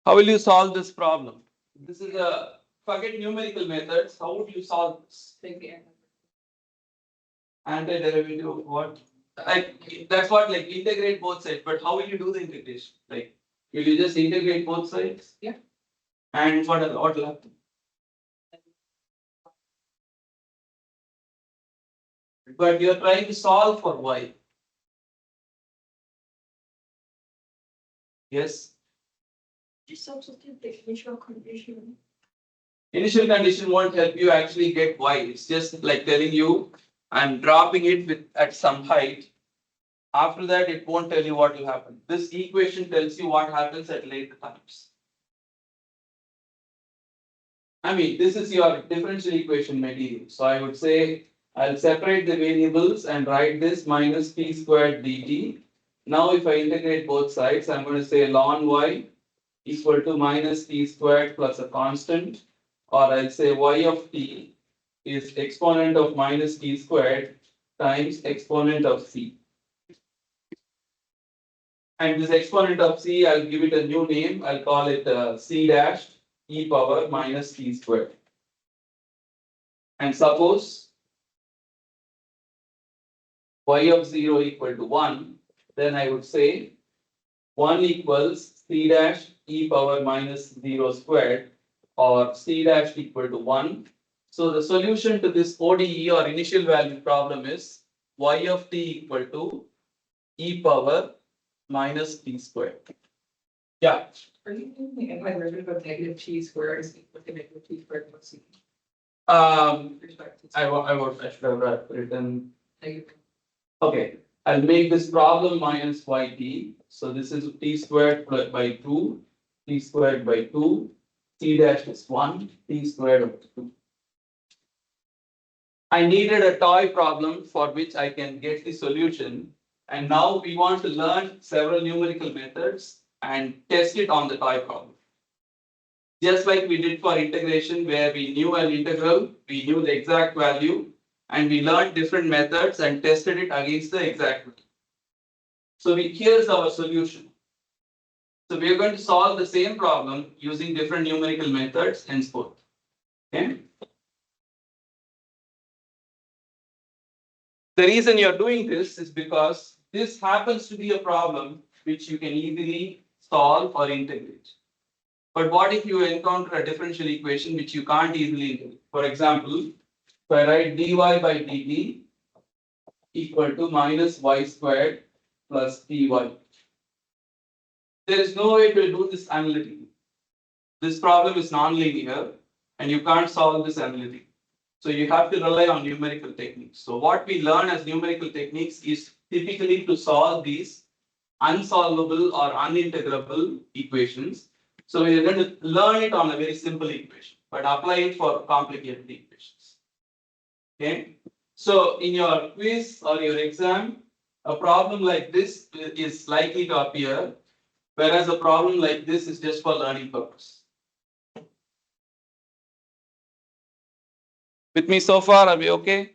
How will you solve this problem? This is a forget numerical methods. How would you solve this? Antiderivative of what? Like that's what like integrate both sides. But how will you do the integration? Like will you just integrate both sides? Yeah. And what will happen? But you're trying to solve for y. Yes. Just substitute the initial condition. Initial condition won't help you actually get y. It's just like telling you I'm dropping it with at some height. After that, it won't tell you what will happen. This equation tells you what happens at later times. I mean, this is your differential equation material. So I would say I'll separate the variables and write this minus p squared dt. Now if I integrate both sides, I'm going to say ln y equal to minus t squared plus a constant, or I'll say y of t is exponent of minus t squared times exponent of c. And this exponent of c, I'll give it a new name. I'll call it c dash e power minus t squared. And suppose y of 0 equal to 1, then I would say 1 equals c dash e power minus 0 squared, or c dash equal to 1. So the solution to this ODE or initial value problem is y of t equal to e power minus t squared. Yeah. Are you doing the antiderivative of negative t squared is equal to negative t squared plus c? I should have written. Negative. Okay, I'll make this problem minus yt. So this is t squared by 2, t squared by 2, t dash is 1, t squared over 2. I needed a toy problem for which I can get the solution. And now we want to learn several numerical methods and test it on the toy problem. Just like we did for integration, where we knew an integral, we knew the exact value, and we learned different methods and tested it against the exact value. So here's our solution. So we are going to solve the same problem using different numerical methods henceforth. Okay. The reason you're doing this is because this happens to be a problem which you can easily solve or integrate. But what if you encounter a differential equation which you can't easily integrate? For example, if I write dy by dt equal to minus y squared plus dy. There is no way to do this analytically. This problem is non-linear and you can't solve this analytically. So you have to rely on numerical techniques. So what we learn as numerical techniques is typically to solve these unsolvable or unintegrable equations. So we are going to learn it on a very simple equation, but apply it for complicated equations. Okay. So in your quiz or your exam, a problem like this is likely to appear, whereas a problem like this is just for learning purpose. With me so far, are we okay?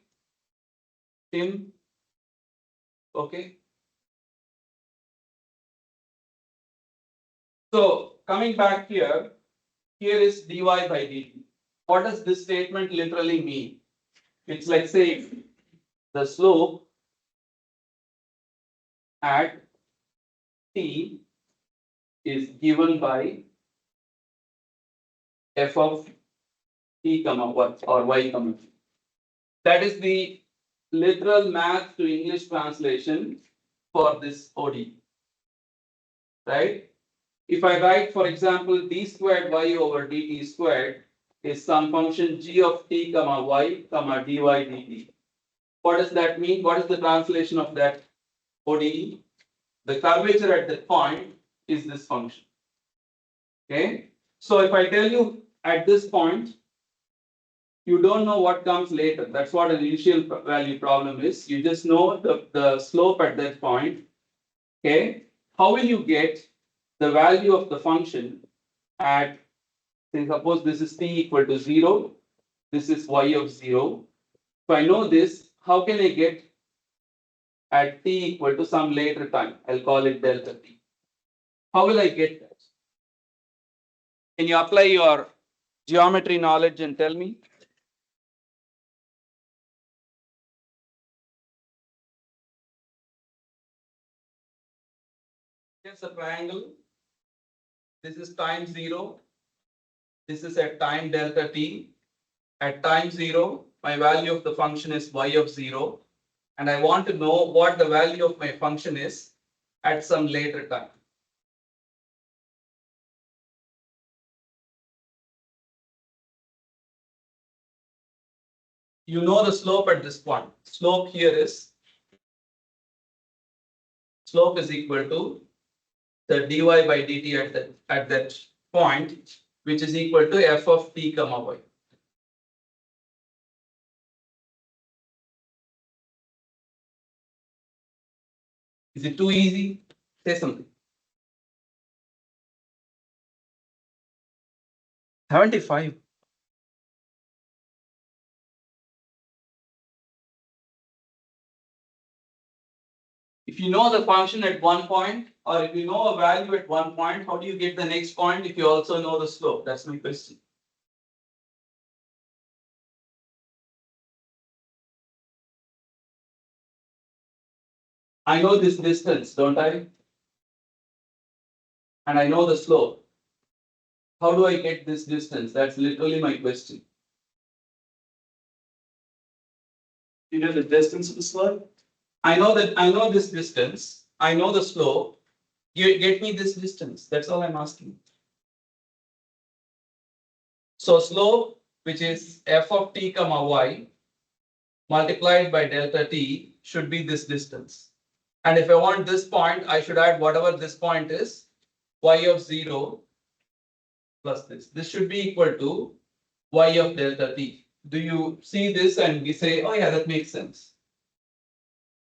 Tim? Okay. So coming back here, here is dy by dt. What does this statement literally mean? It's like saying the slope at t is given by f of t comma 1 or y comma t. That is the literal math to English translation for this ODE. Right? If I write, for example, d squared y over dt squared is some function g of t comma y comma dy dt. What does that mean? What is the translation of that ODE? The curvature at that point is this function. Okay. So if I tell you at this point, you don't know what comes later. That's what an initial value problem is. You just know the slope at that point. Okay. How will you get the value of the function at, say, suppose this is t equal to 0, this is y of 0. If I know this, how can I get at t equal to some later time? I'll call it delta t. How will I get that? Can you apply your geometry knowledge and tell me? Here's a triangle. This is time 0. This is at time delta t. At time 0, my value of the function is y of 0. And I want to know what the value of my function is at some later time. You know the slope at this point. Slope here is equal to the dy by dt at that point, which is equal to f of t comma y. Is it too easy? Say something. 75. If you know the function at one point, or if you know a value at one point, how do you get the next point if you also know the slope? That's my question. I know this distance, don't I? And I know the slope. How do I get this distance? That's literally my question. You know the distance of the slope? I know this distance. I know the slope. You get me this distance. That's all I'm asking. So slope, which is f of t comma y multiplied by delta t, should be this distance. And if I want this point, I should add whatever this point is, y of 0 plus this. This should be equal to y of delta t. Do you see this and we say, oh yeah, that makes sense.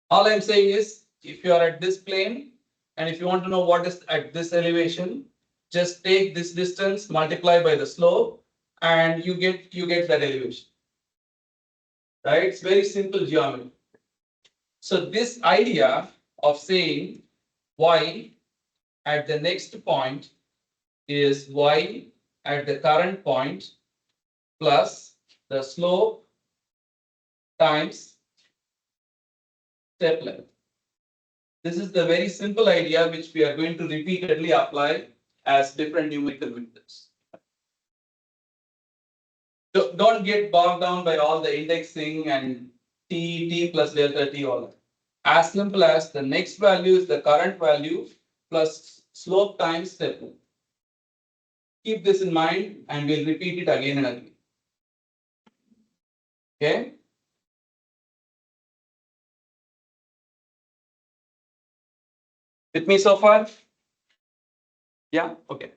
All I'm saying is, if you are at this plane, and if you want to know what is at this elevation, just take this distance, multiply by the slope, and you get that elevation. Right? It's very simple geometry. So this idea of saying y at the next point is y at the current point plus the slope times step length. This is the very simple idea which we are going to repeatedly apply as different numerical methods. Don't get bogged down by all the indexing and t plus delta t, all that. As simple as the next value is the current value plus slope times step length. Keep this in mind and we'll repeat it again and again. Okay. With me so far? Yeah, okay.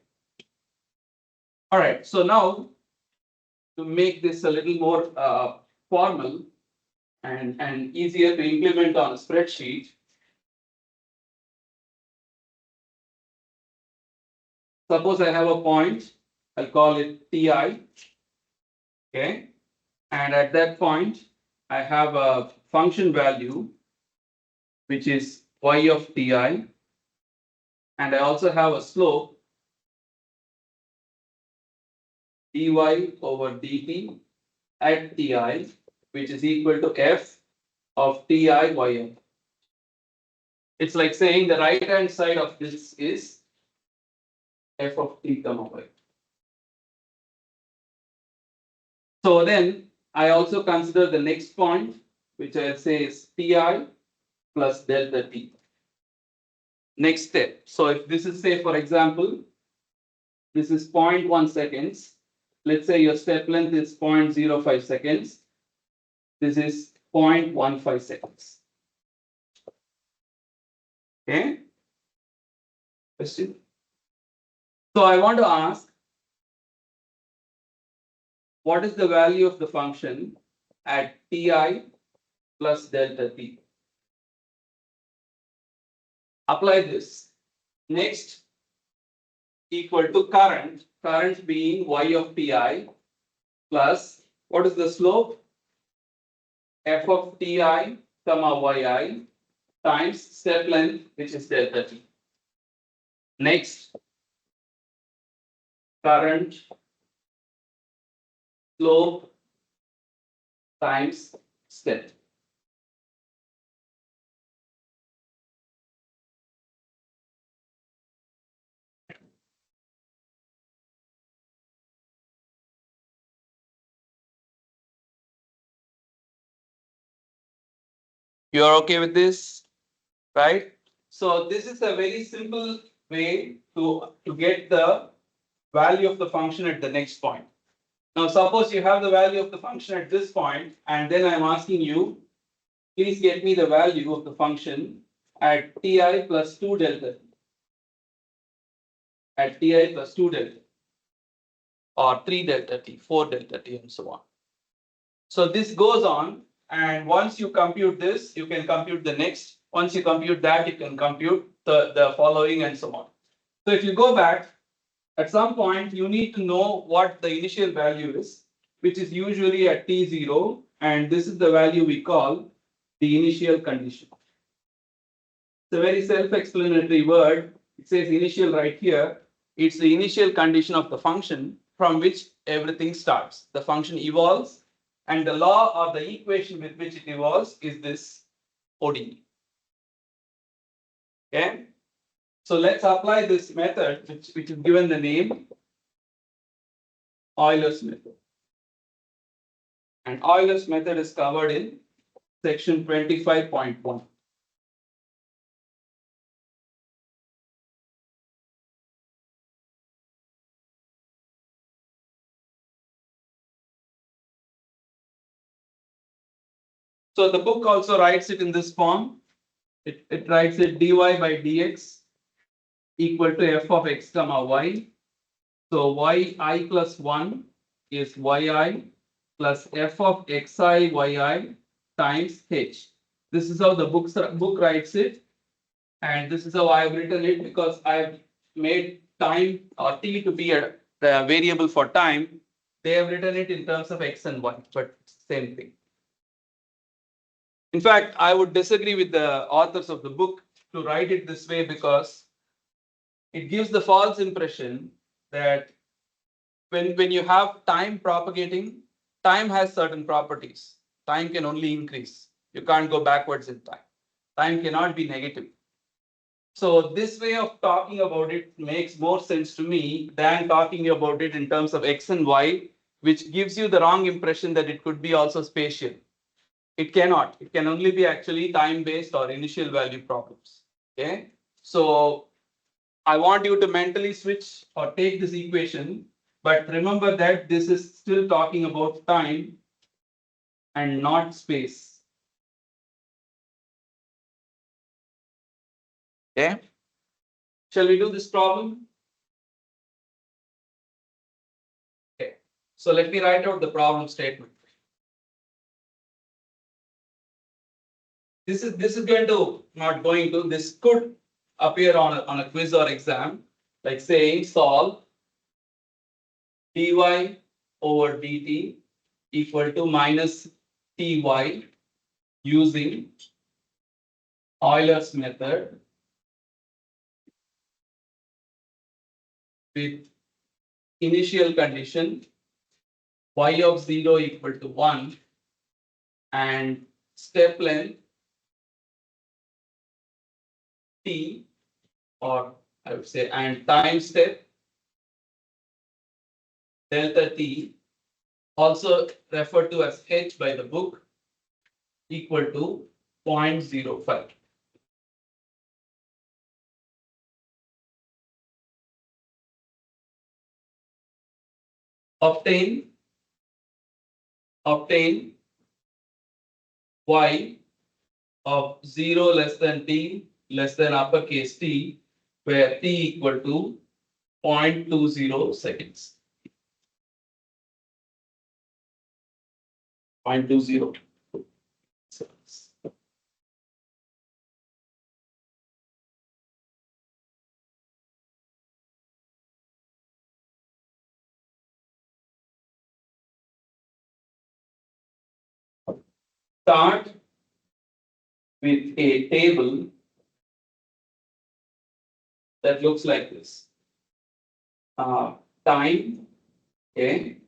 All right, so now to make this a little more formal and easier to implement on a spreadsheet, suppose I have a point, I'll call it Ti, okay, and at that point I have a function value which is y of Ti, and I also have a slope dy over dt at Ti, which is equal to f of Ti ym. It's like saying the right hand side of this is f of t comma y. So then I also consider the next point, which I'll say is Ti plus delta t. Next step. So if this is, say, for example, this is 0.1 seconds. Let's say your step length is 0.05 seconds. This is 0.15 seconds. Okay. Question. So I want to ask, what is the value of the function at Ti plus delta t? Apply this. Next, equal to current being y of Ti plus, what is the slope? F of Ti comma yi times step length, which is delta t. Next, current slope times step. You are okay with this, right? So this is a very simple way to get the value of the function at the next point. Now suppose you have the value of the function at this point, and then I'm asking you, please get me the value of the function at ti plus 2 delta t. At ti plus 2 delta or 3 delta t, 4 delta t, and so on. So this goes on, and once you compute this, you can compute the next. Once you compute that, you can compute the following and so on. So if you go back, at some point you need to know what the initial value is, which is usually at t0, and this is the value we call the initial condition. It's a very self-explanatory word. It says initial right here. It's the initial condition of the function from which everything starts. The function evolves, and the law or the equation with which it evolves is this ODE. Okay. So let's apply this method, which is given the name Euler's method. And Euler's method is covered in section 25.1. So the book also writes it in this form. It writes it dy by dx equal to f of x comma y. So yi plus 1 is yi plus f of xi yi times h. This is how the book writes it, and this is how I have written it because I have made time or t to be a variable for time. They have written it in terms of x and y, but same thing. In fact, I would disagree with the authors of the book to write it this way because it gives the false impression that when you have time propagating, time has certain properties. Time can only increase. You can't go backwards in time. Time cannot be negative. So this way of talking about it makes more sense to me than talking about it in terms of x and y, which gives you the wrong impression that it could be also spatial. It cannot. It can only be actually time-based or initial value problems. Okay. So I want you to mentally switch or take this equation, but remember that this is still talking about time and not space. Okay. Shall we do this problem? Okay. So let me write out the problem statement. This is going to not going to, this could appear on a quiz or exam, like saying solve dy over dt equal to minus ty using Euler's method with initial condition y of 0 equal to 1 and step length t, or I would say, and time step delta t, also referred to as h by the book, equal to 0.05. Obtain y of 0 less than t less than uppercase T, where t equal to 0.20 seconds. 0.20 seconds. Start with a table that looks like this. time, okay,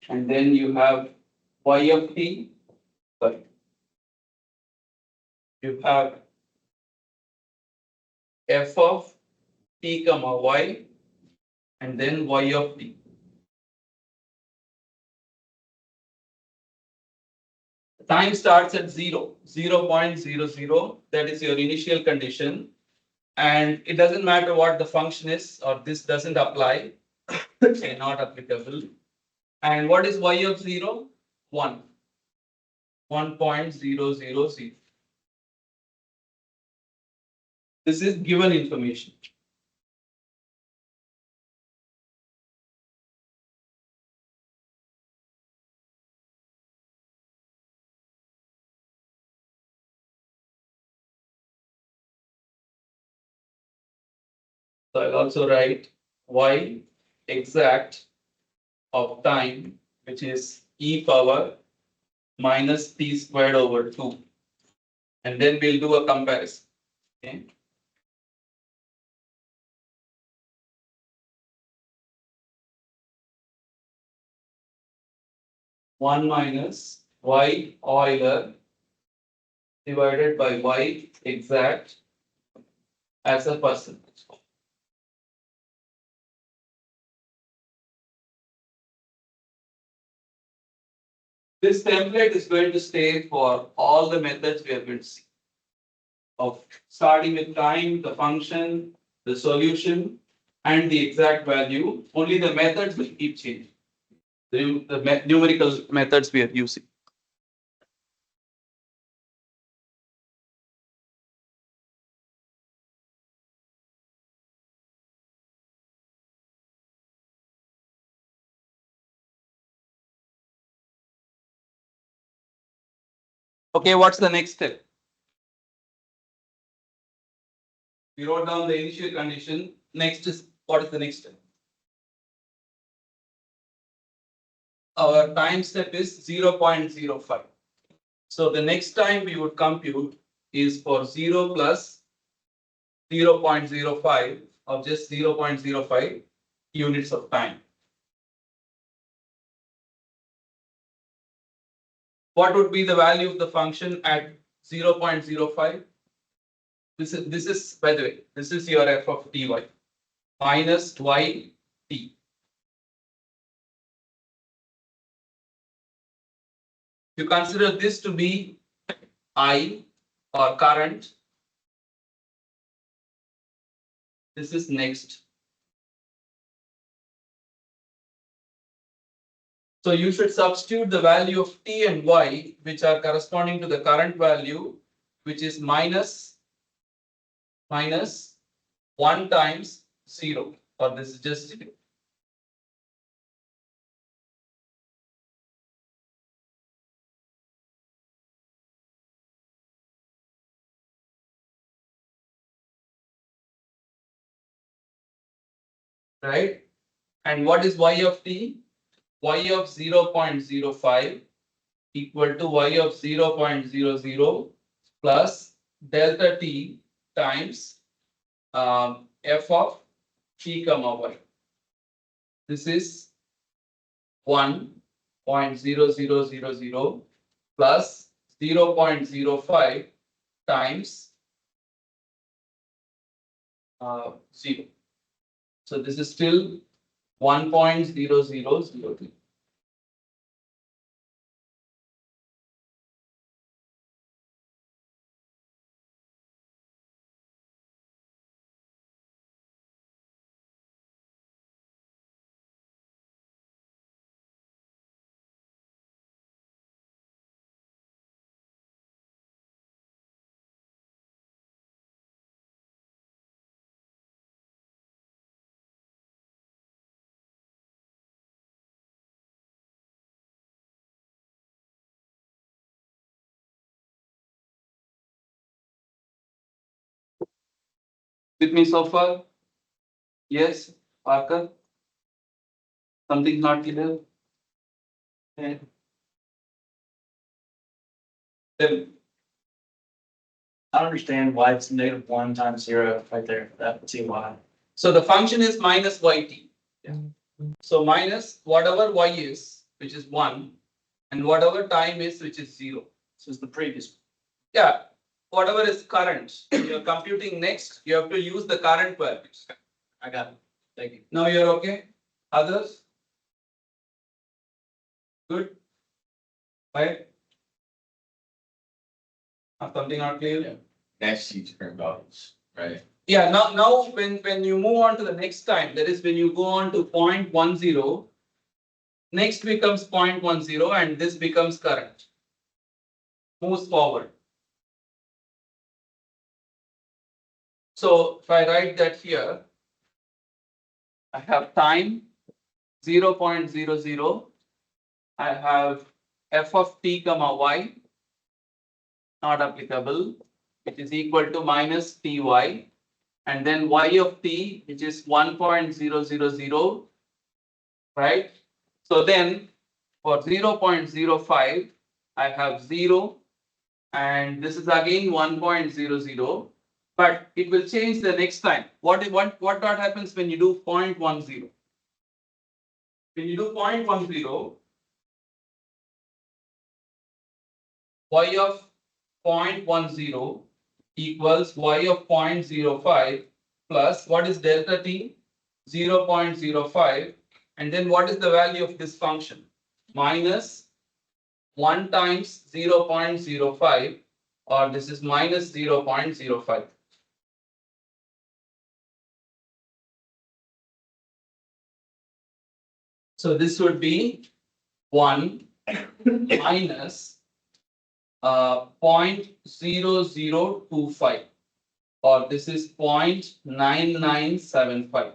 and then you have y of t, sorry, you have f of t comma y, and then y of t. Time starts at 0.00, that is your initial condition. And it doesn't matter what the function is, or this doesn't apply, okay, not applicable. And what is y of 0? 1. 1.000. This is given information. So I'll also write y exact of time, which is e power minus t squared over 2. And then we'll do a comparison. Okay. One minus y Euler divided by y exact as a percentage. This template is going to stay for all the methods we are going to see. Of starting with time, the function, the solution, and the exact value. Only the methods will keep changing. The numerical methods we are using. Okay, what's the next step? We wrote down the initial condition. Next is, what is the next step? Our time step is 0.05. So the next time we would compute is for 0 plus 0.05 of just 0.05 units of time. What would be the value of the function at 0.05? This is by the way, this is your f of ty minus y t. You consider this to be I or current. This is next. So you should substitute the value of t and y, which are corresponding to the current value, which is minus 1 times 0, or this is just 0. Right? And what is y of t? Y of 0.05 equal to y of 0.00 plus delta t times f of t comma y. This is 1.0000 plus 0.05 times 0. So this is still 1.0002. With me so far? Yes, Parker? Something's not clear? Okay. Then I don't understand why it's -1 times 0 right there. That would see why. so the function is minus yt. So minus whatever y is, which is 1, and whatever time is, which is 0. This is the previous. Yeah, whatever is current, you're computing next, you have to use the current values. I got it. Thank you. Now you're okay? Others? Good? Right? Something not clear? Next sheet term values, right? Yeah, now when you move on to the next time, that is when you go on to 0.10, next becomes 0.10 and this becomes current. Moves forward. So if I write that here, I have time 0.00. I have f of t comma y, not applicable, which is equal to minus ty, and then y of t, which is 1.000, right? So then for 0.05, I have 0, and this is again 1.00, but it will change the next time. What happens when you do 0.10? When you do 0.10, y of 0.10 equals y of 0.05 plus what is delta t? 0.05, and then what is the value of this function? Minus 1 times 0.05, or this is minus 0.05. So this would be 1 minus 0.0025, or this is 0.9975.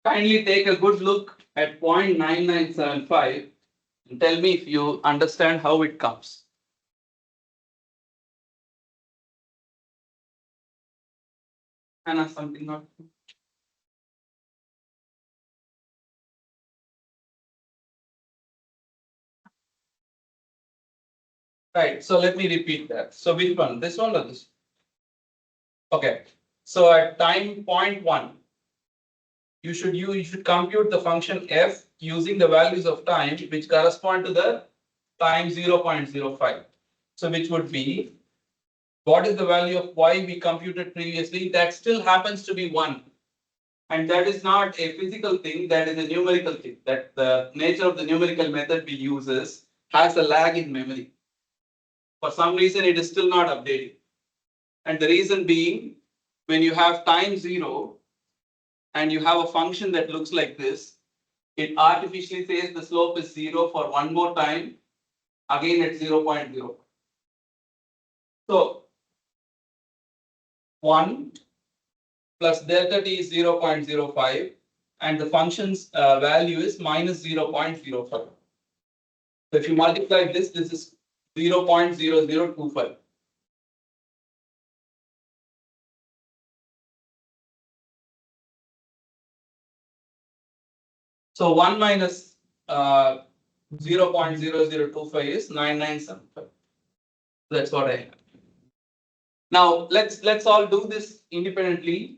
Kindly take a good look at 0.9975 and tell me if you understand how it comes. Anna, something not. Right, so let me repeat that. So which one? This one or this? Okay, so at time 0.1, you should compute the function f using the values of time which correspond to the time 0.05. So which would be, what is the value of y we computed previously? That still happens to be 1. And that is not a physical thing, that is a numerical thing. That the nature of the numerical method we use has a lag in memory. For some reason, it is still not updating. And the reason being, when you have time 0 and you have a function that looks like this, it artificially says the slope is 0 for one more time, again at 0.0. So 1 plus delta t is 0.05, and the function's value is minus 0.05. So if you multiply this is 0.0025. So 1 minus 0.0025 is 9975. That's what I have. Now let's all do this independently.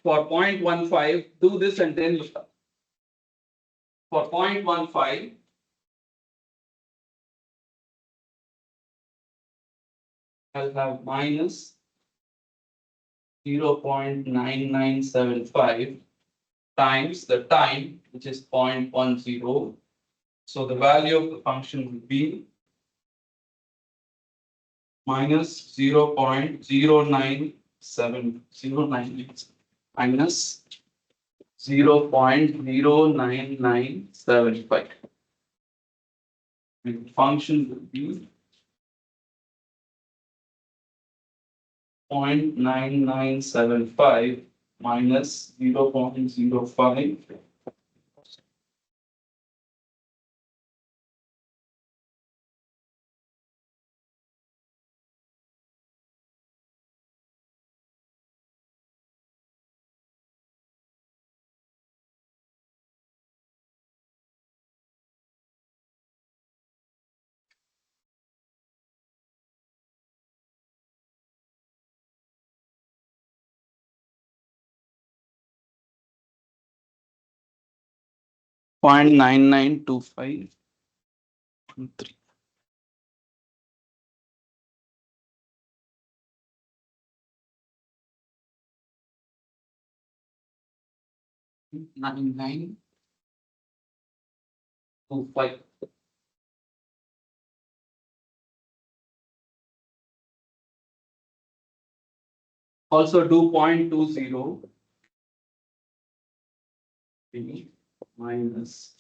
For 0.15, do this and then look up. For 0.15, I'll have minus 0.9975 times the time, which is 0.10. So the value of the function would be minus 0.09709 minus 0.09975. And the function would be 0.9975 minus 0.05. 0.9925. 3. Nine nine two five. Also do 0.20 minus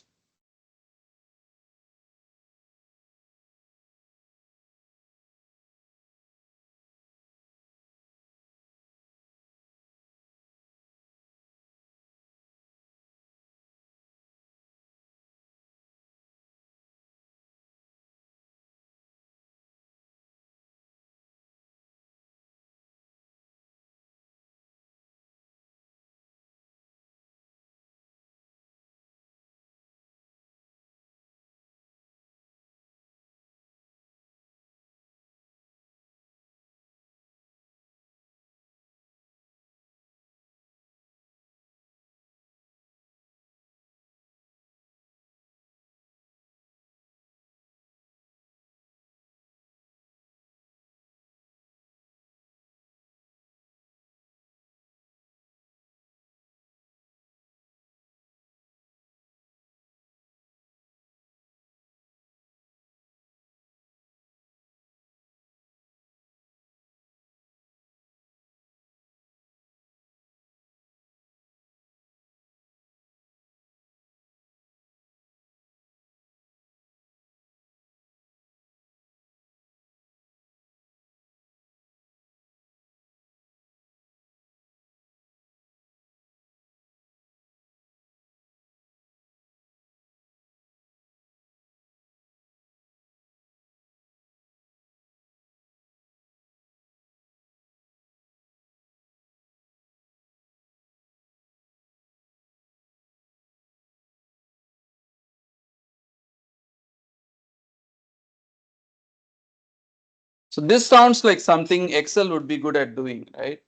So this sounds like something Excel would be good at doing, right?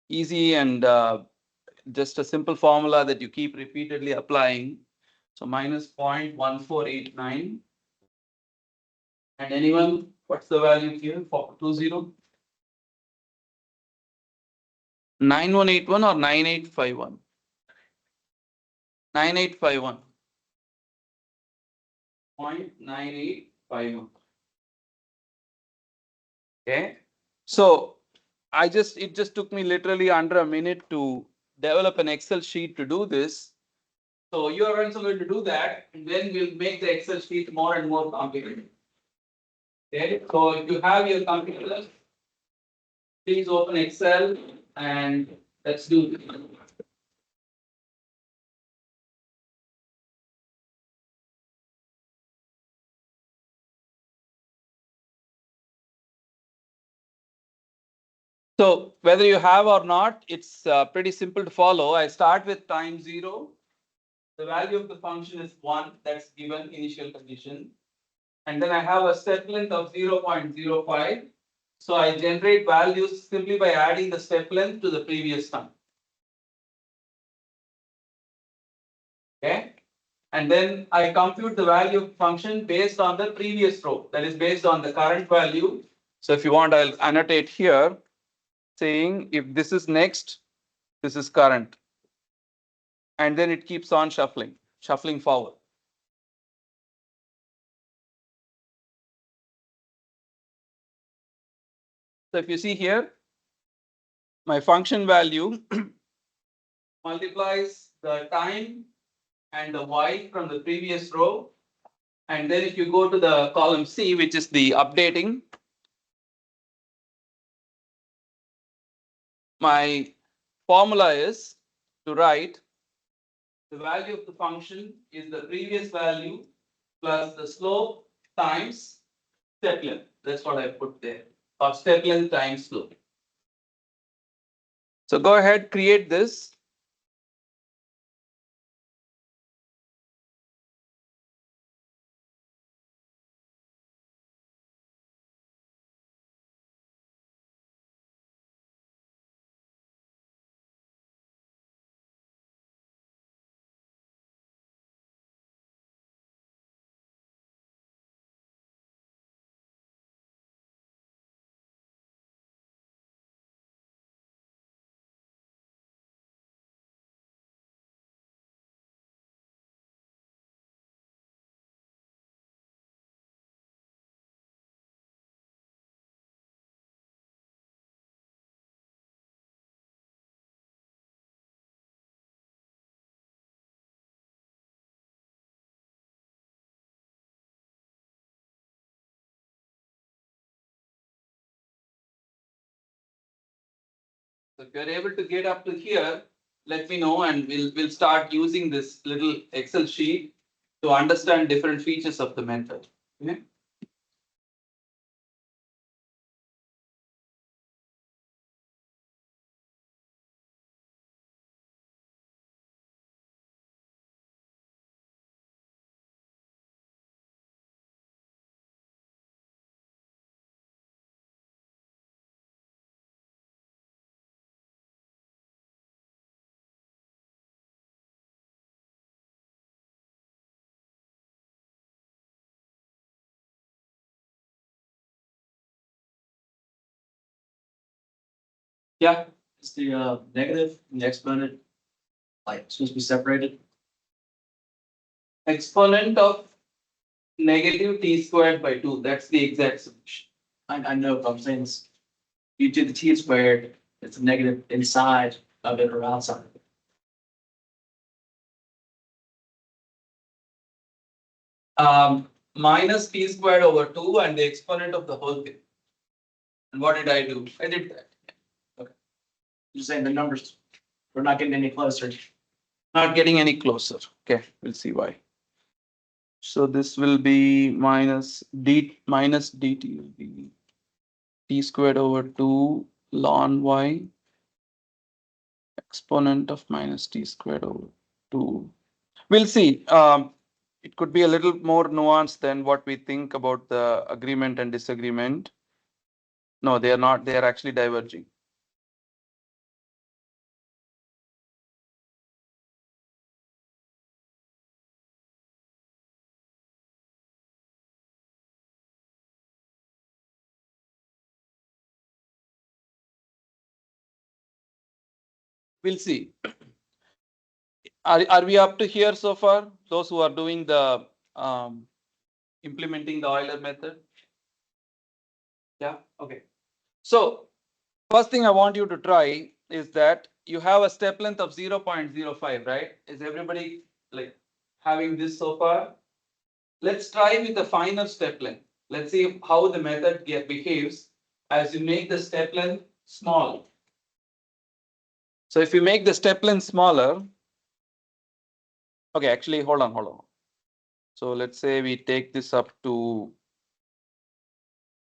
Easy and just a simple formula that you keep repeatedly applying. So minus 0.1489. And anyone, what's the value here for 20? 9181 or 9851? 9851. 0.9851. Okay. So it just took me literally under a minute to develop an Excel sheet to do this. So you are also going to do that, and then we'll make the Excel sheet more and more complicated. Okay. So if you have your computer, please open Excel and let's do this. So whether you have or not, it's pretty simple to follow. I start with time 0. The value of the function is 1. That's given initial condition. And then I have a step length of 0.05. So I generate values simply by adding the step length to the previous time. Okay. And then I compute the value of function based on the previous row. That is based on the current value. So if you want, I'll annotate here saying if this is next, this is current. And then it keeps on shuffling forward. So if you see here, my function value multiplies the time and the y from the previous row. And then if you go to the column C, which is the updating, my formula is to write the value of the function is the previous value plus the slope times step length. That's what I put there. Or step length times slope. So go ahead, create this. So if you're able to get up to here, let me know and we'll start using this little Excel sheet to understand different features of the method. Okay? Yeah, Is the negative and the exponent like supposed to be separated? exponent of negative t squared by 2. That's the exact solution. I know, but I'm saying this, you do the t squared, it's a negative inside of it or outside of it. Minus t squared over 2 and the exponent of the whole thing. And what did I do? I did that. Just saying the numbers, we're not getting any closer. Not getting any closer. Okay, we'll see why. So this will be minus dt will be t squared over 2 ln y exponent of minus t squared over 2. We'll see. It could be a little more nuanced than what we think about the agreement and disagreement. No, they are not. They are actually diverging. We'll see. Are we up to here so far? Those who are doing the implementing the Euler method? Yeah, okay. So first thing I want you to try is that you have a step length of 0.05, right? Is everybody like having this so far? Let's try with the finer step length. Let's see how the method behaves as you make the step length small. So if you make the step length smaller, okay, actually, hold on. So let's say we take this up to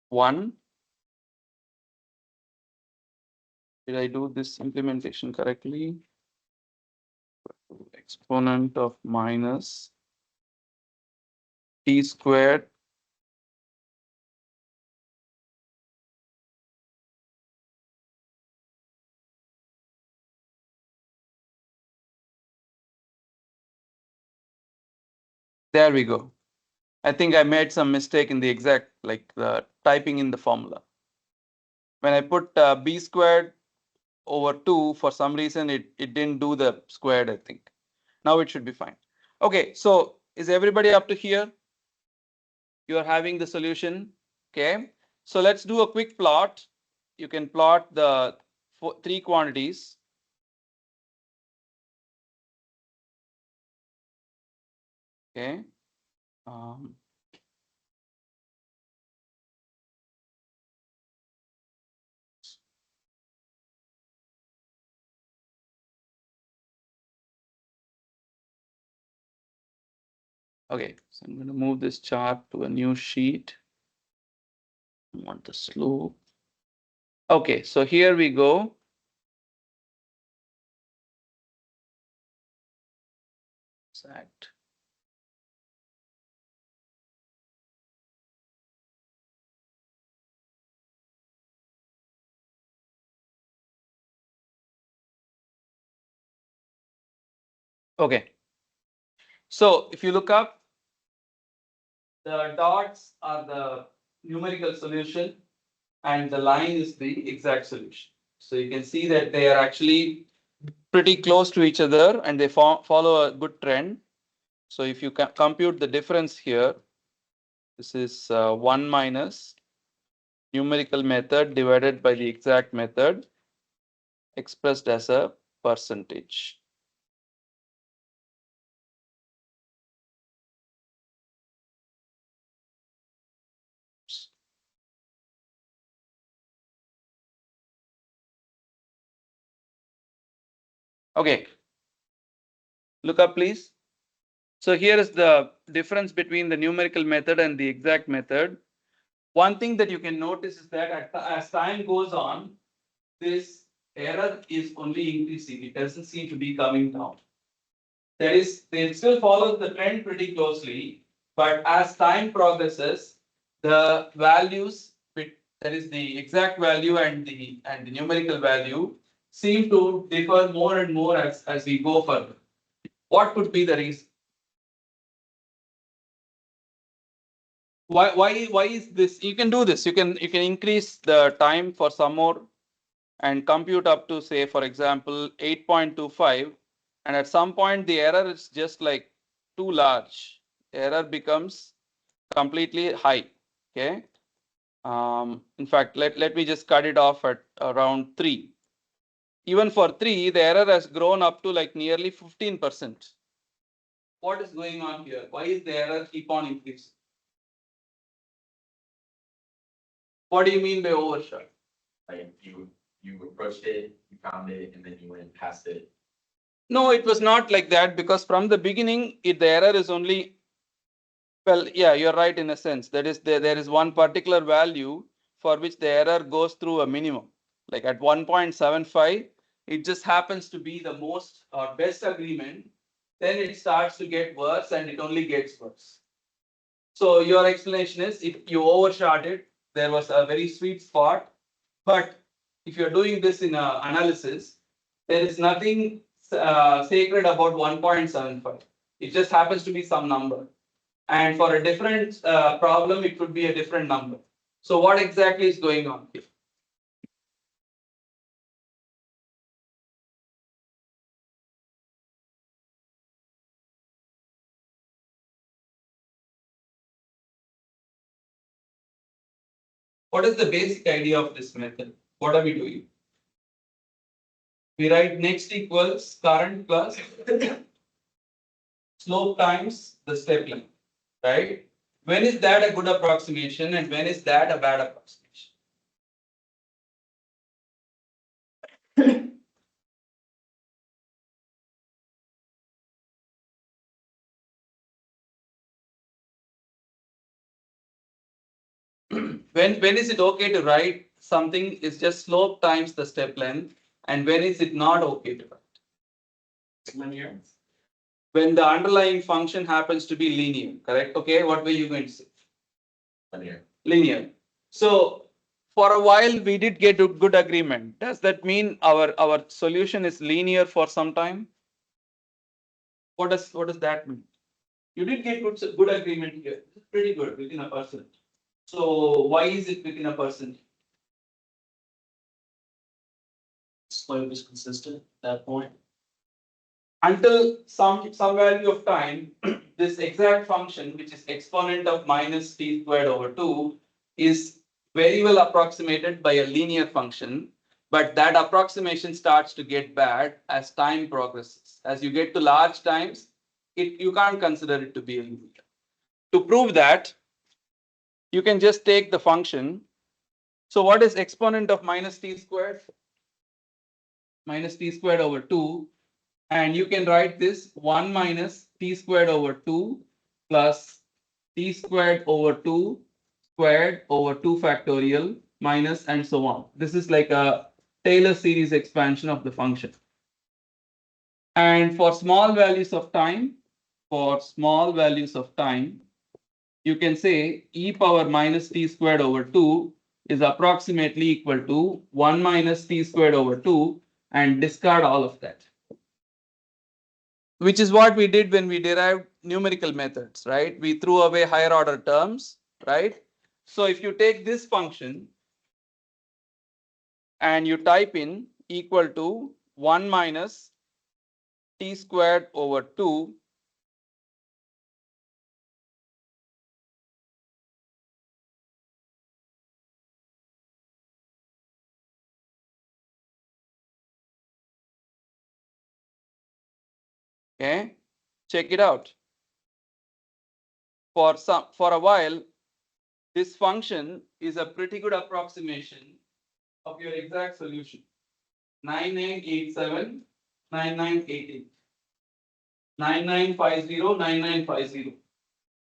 1. Did I do this implementation correctly? Exponent of minus t squared there we go. I think I made some mistake in the exact like the typing in the formula. When I put b squared over 2, for some reason it didn't do the squared, I think. Now it should be fine. Okay, so is everybody up to here? You are having the solution. Okay, so let's do a quick plot. You can plot the 3 quantities. Okay. Okay, so I'm going to move this chart to a new sheet. I want the slope. Okay, so here we go. Exact. Okay. So if you look up, the dots are the numerical solution and the line is the exact solution. So you can see that they are actually pretty close to each other and they follow a good trend. So if you compute the difference here, this is 1 minus numerical method divided by the exact method expressed as a percentage. Okay. Look up, please. So here is the difference between the numerical method and the exact method. One thing that you can notice is that as time goes on, this error is only increasing. It doesn't seem to be coming down. That is, they still follow the trend pretty closely, but as time progresses, the values, that is the exact value and the numerical value, seem to differ more and more as we go further. What could be the reason? Why is this? You can do this. You can increase the time for some more and compute up to, say, for example, 8.25, and at some point the error is just like too large. Error becomes completely high. Okay. In fact, let me just cut it off at around 3. Even for 3, the error has grown up to like nearly 15%. What is going on here? Why is the error keep on increasing? What do you mean by overshot? Like you approached it, you found it, and then you went past it. No, it was not like that, because from the beginning, the error is only, well, yeah, you're right in a sense. That is, there is one particular value for which the error goes through a minimum. Like at 1.75, it just happens to be the most or best agreement. Then it starts to get worse and it only gets worse. So your explanation is, if you overshot it, there was a very sweet spot. But if you're doing this in an analysis, there is nothing sacred about 1.75. It just happens to be some number. And for a different problem, it could be a different number. So what exactly is going on here? What is the basic idea of this method? What are we doing? We write next equals current plus slope times the step length, right? When is that a good approximation and when is that a bad approximation? When is it okay to write something is just slope times the step length, and when is it not okay to write? Linear. When the underlying function happens to be linear, correct? Okay, what were you going to say? Linear. Linear. So for a while we did get a good agreement. Does that mean our solution is linear for some time? What does that mean? You did get good agreement here. It's pretty good within a percent. So why is it within a percent? Slope is consistent at that point. Until some value of time, this exact function, which is exponent of minus t squared over 2, is very well approximated by a linear function, but that approximation starts to get bad as time progresses. As you get to large times, you can't consider it to be a linear. To prove that, you can just take the function. So what is exponent of minus t squared? Minus t squared over 2. And you can write this 1 minus t squared over 2 plus t squared over 2 squared over 2 factorial minus and so on. This is like a Taylor series expansion of the function. And for small values of time, you can say e power minus t squared over 2 is approximately equal to 1 minus t squared over 2, and discard all of that. Which is what we did when we derived numerical methods, right? We threw away higher order terms, right? So if you take this function and you type in equal to 1 minus t squared over 2 okay, check it out. For a while, this function is a pretty good approximation of your exact solution. 9987 9988. 9950, 9950.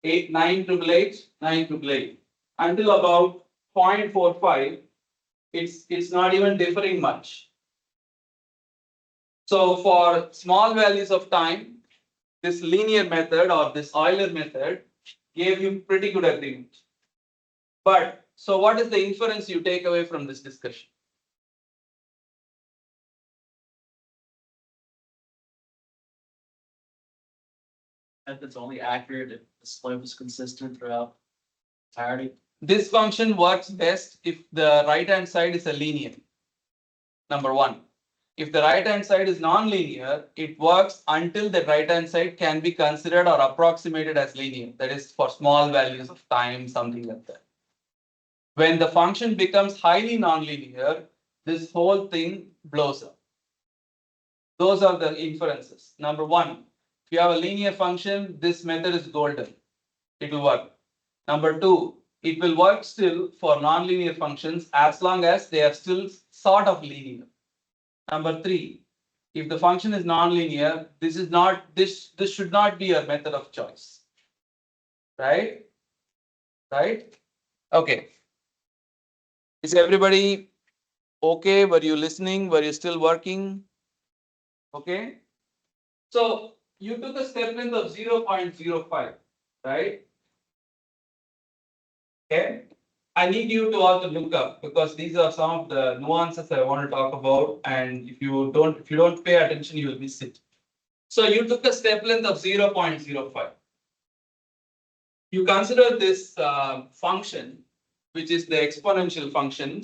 9888, 9888. Until about 0.45, it's not even differing much. So for small values of time, this linear method or this Euler method gave you pretty good agreement. But so what is the inference you take away from this discussion? If it's only accurate if the slope is consistent throughout entirety. This function works best if the right hand side is a linear. Number one. If the right hand side is non-linear, it works until the right hand side can be considered or approximated as linear. That is for small values of time, something like that. When the function becomes highly non-linear, this whole thing blows up. Those are the inferences. Number one, if you have a linear function, this method is golden. It will work. Number two, it will work still for non-linear functions as long as they are still sort of linear. Number three, if the function is non-linear, this should not be a method of choice. Right? Right? Okay. Is everybody okay? Were you listening? Were you still working? Okay. So you took a step length of 0.05, right? Okay. I need you to also look up because these are some of the nuances I want to talk about. And if you don't pay attention, you will miss it. So you took a step length of 0.05. You consider this function, which is the exponential function.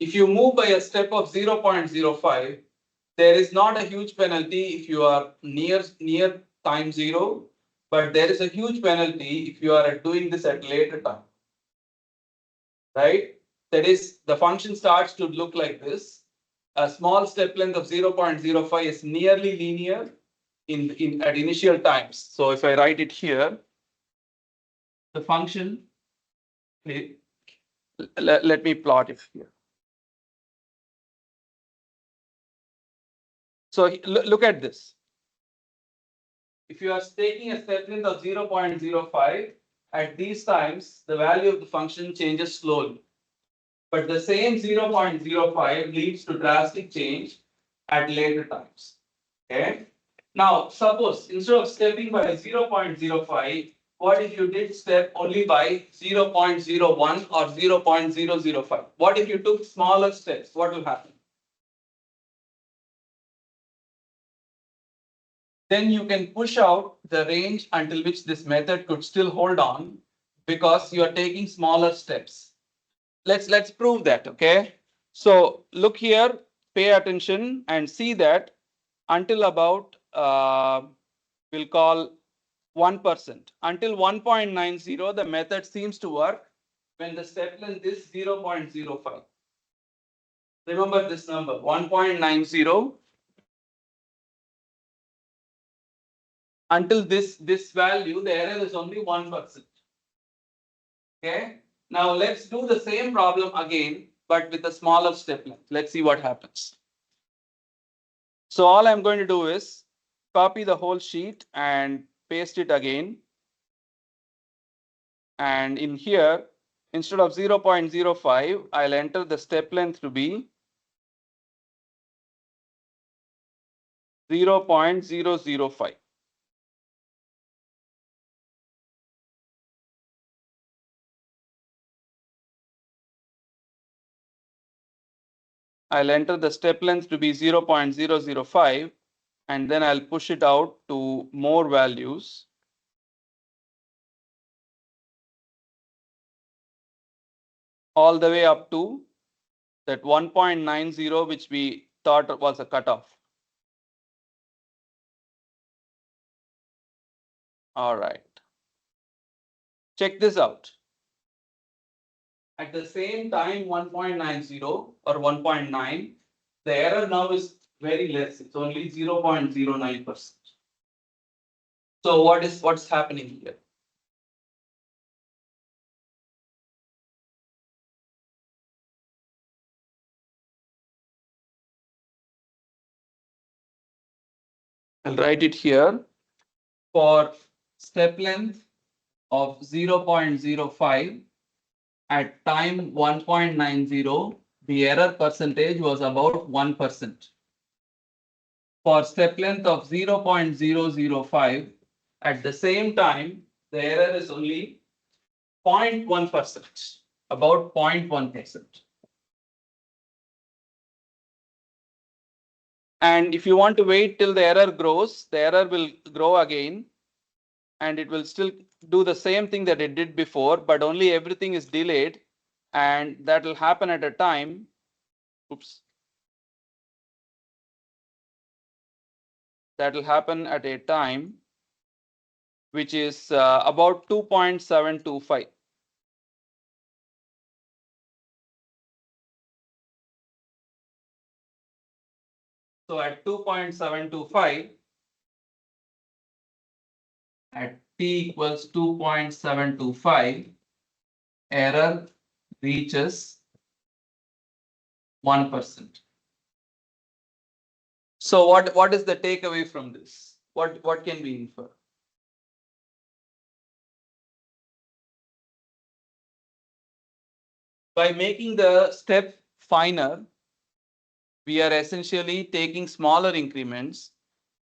If you move by a step of 0.05, there is not a huge penalty if you are near time zero, but there is a huge penalty if you are doing this at later time. Right? That is, the function starts to look like this. A small step length of 0.05 is nearly linear at initial times. So if I write it here, the function, let me plot it here. So look at this. If you are taking a step length of 0.05, at these times, the value of the function changes slowly. But the same 0.05 leads to drastic change at later times. Okay. Now, suppose instead of stepping by 0.05, what if you did step only by 0.01 or 0.005? What if you took smaller steps? What will happen? Then you can push out the range until which this method could still hold on because you are taking smaller steps. Let's prove that, okay? So look here, pay attention and see that until about, we'll call 1%. Until 1.90, the method seems to work when the step length is 0.05. Remember this number, 1.90. Until this value, the error is only 1%. Okay. Now let's do the same problem again, but with a smaller step length. Let's see what happens. So all I'm going to do is copy the whole sheet and paste it again. And in here, instead of 0.05, I'll enter the step length to be 0.005. I'll enter the step length to be 0.005 and then I'll push it out to more values. All the way up to that 1.90, which we thought was a cutoff. All right. Check this out. At the same time, 1.90 or 1.9, the error now is very less. It's only 0.09%. So what's happening here? I'll write it here. For step length of 0.05 at time 1.90, the error percentage was about 1%. For step length of 0.005 at the same time, the error is only 0.1%, about 0.1%. And if you want to wait till the error grows, the error will grow again and it will still do the same thing that it did before, but only everything is delayed, and that will happen at a time. Oops. That will happen at a time which is about 2.725. So at 2.725, at t equals 2.725, error reaches 1%. So what is the takeaway from this? What can we infer? By making the step finer, we are essentially taking smaller increments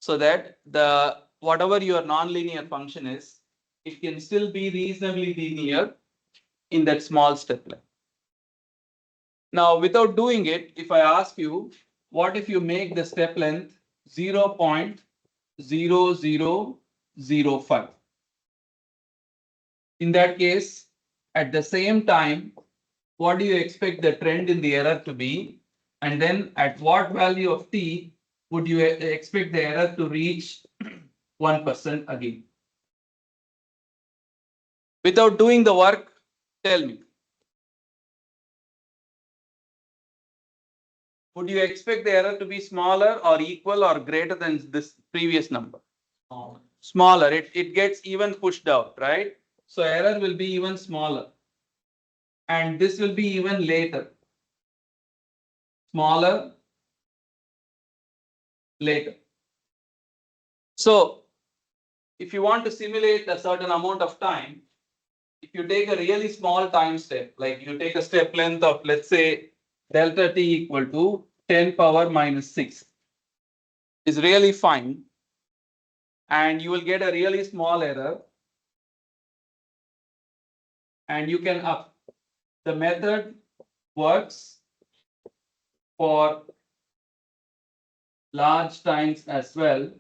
so that the whatever your nonlinear function is, it can still be reasonably linear in that small step length. Now, without doing it, if I ask you, what if you make the step length 0.0005? In that case, at the same time, what do you expect the trend in the error to be? And then at what value of t would you expect the error to reach 1% again? Without doing the work, tell me. Would you expect the error to be smaller or equal or greater than this previous number? Smaller. It gets even pushed out, right? So error will be even smaller. And this will be even later. Smaller, later. So if you want to simulate a certain amount of time, if you take a really small time step, like you take a step length of, let's say, delta t equal to 10 power minus 6, is really fine, and you will get a really small error, and you can up. The method works for large times as well.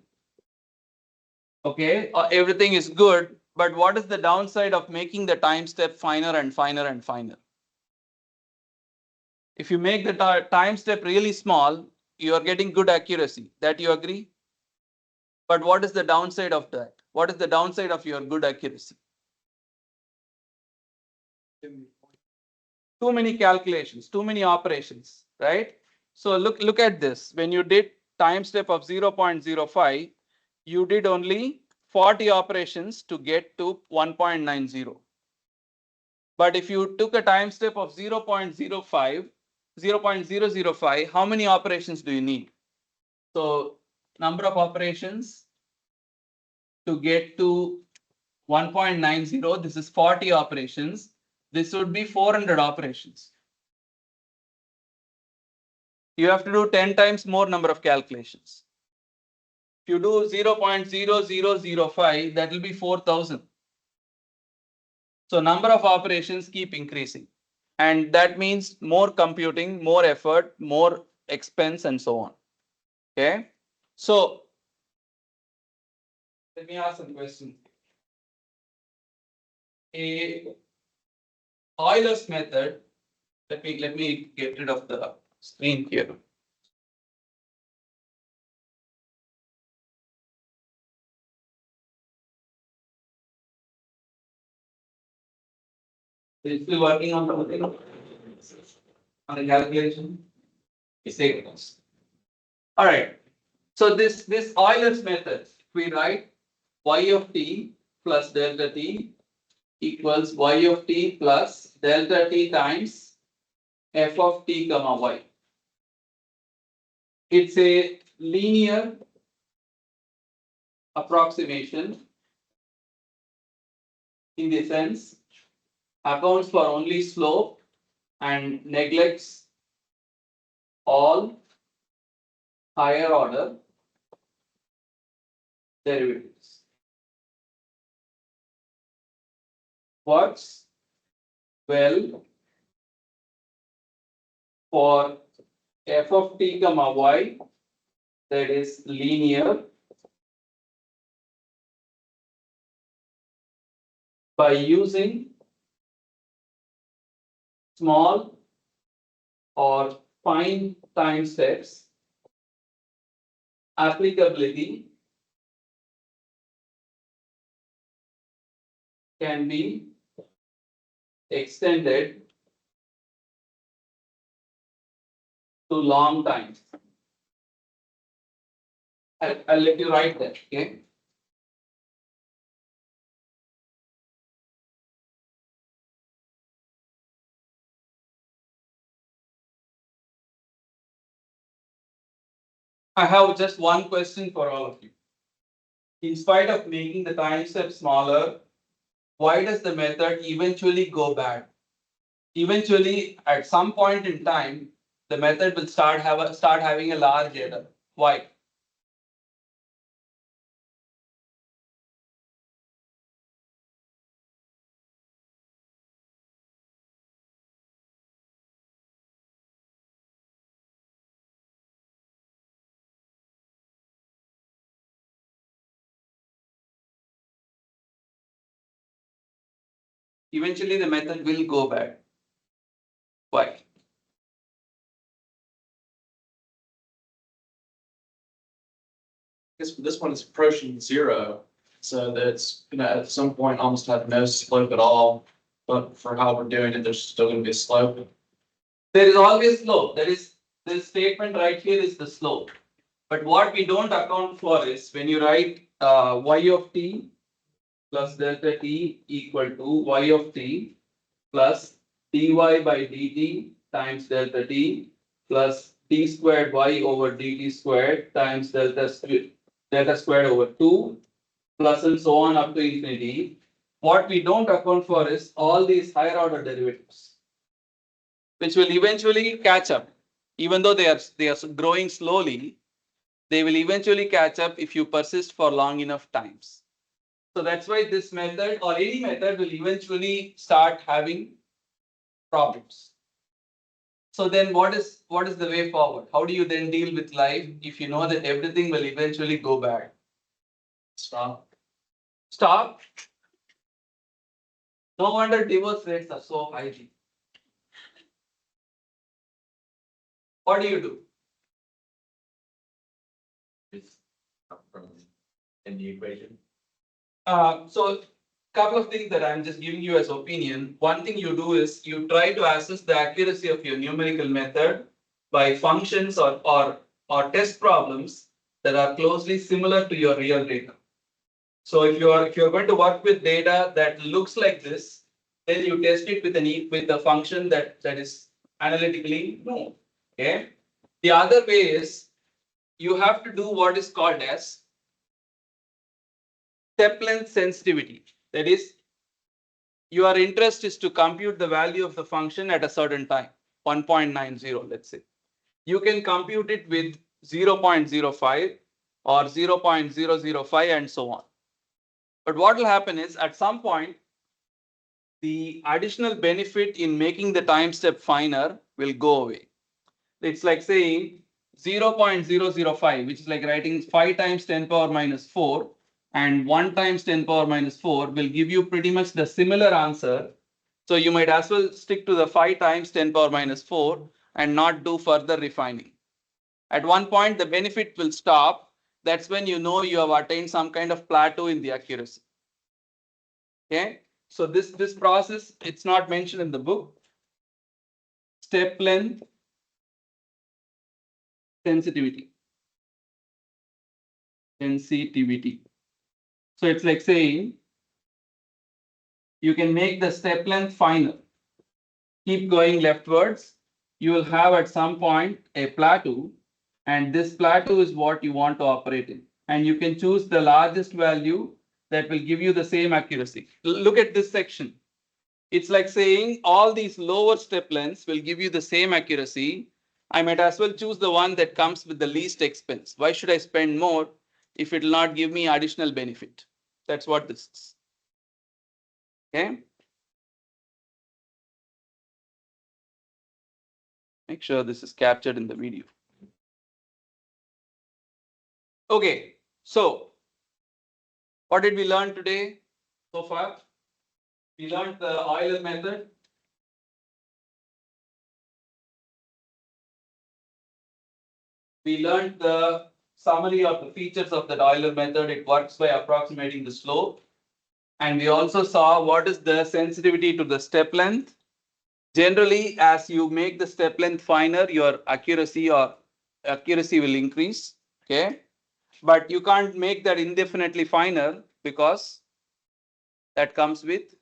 Okay, everything is good, but what is the downside of making the time step finer and finer and finer? If you make the time step really small, you are getting good accuracy. That you agree? But what is the downside of that? What is the downside of your good accuracy? Too many calculations, too many operations, right? So look at this. When you did time step of 0.05, you did only 40 operations to get to 1.90. But if you took a time step of 0.05, how many operations do you need? So number of operations to get to 1.90, this is 40 operations. This would be 400 operations. You have to do 10 times more number of calculations. If you do 0.0005, that will be 4,000. So number of operations keep increasing. And that means more computing, more effort, more expense, and so on. Okay. So let me ask some questions. A Euler's method. Let me get rid of the screen here. It's still working on something on the calculation. Seconds. All right. So this Euler's method, we write y of t plus delta t equals y of t plus delta t times f of t comma y. It's a linear approximation in the sense accounts for only slope and neglects all higher order derivatives. Works well for f of t comma y that is linear by using small or fine time steps. Applicability can be extended to long times. I'll let you write that, okay? I have just one question for all of you. In spite of making the time step smaller, why does the method eventually go bad? Eventually, at some point in time, the method will start having a large error. Why? Eventually, the method will go bad. Why? Guess this one is approaching zero, so that's gonna at some point almost have no slope at all. But for how we're doing it, there's still gonna be a slope. There is always slope. There is this statement right here is the slope. But what we don't account for is when you write y of t plus delta t equal to y of t plus dy by dt times delta t plus t squared y over dt squared times delta squared over 2 plus and so on up to infinity. What we don't account for is all these higher order derivatives, which will eventually catch up. Even though they are growing slowly, they will eventually catch up if you persist for long enough times. So that's why this method or any method will eventually start having problems. So then what is the way forward? How do you then deal with life if you know that everything will eventually go bad? Stop. Stop. No wonder divorce rates are so high. What do you do? Just from in the equation. So couple of things that I'm just giving you as opinion. One thing you do is you try to assess the accuracy of your numerical method by functions or test problems that are closely similar to your real data. So if you're going to work with data that looks like this, then you test it with a function that is analytically known. Okay. The other way is you have to do what is called as step length sensitivity. That is, your interest is to compute the value of the function at a certain time, 1.90, let's say. You can compute it with 0.05 or 0.005 and so on. But what will happen is at some point, the additional benefit in making the time step finer will go away. It's like saying 0.005, which is like writing 5 times 10 power minus 4 and 1 times 10 power minus 4 will give you pretty much the similar answer. So you might as well stick to the 5 times 10 power minus 4 and not do further refining. At one point, the benefit will stop. That's when you know you have attained some kind of plateau in the accuracy. Okay. So this process, it's not mentioned in the book. Step length sensitivity. So it's like saying you can make the step length finer. Keep going leftwards. You will have at some point a plateau, and this plateau is what you want to operate in. and you can choose the largest value that will give you the same accuracy. Look at this section. It's like saying all these lower step lengths will give you the same accuracy. I might as well choose the one that comes with the least expense. Why should I spend more if it will not give me additional benefit? That's what this is. Okay. Make sure this is captured in the video. Okay, so what did we learn today so far? We learned the Euler method. We learned the summary of the features of the Euler method. It works by approximating the slope. And we also saw what is the sensitivity to the step length. Generally, as you make the step length finer, your accuracy will increase. Okay. But you can't make that indefinitely finer because that comes with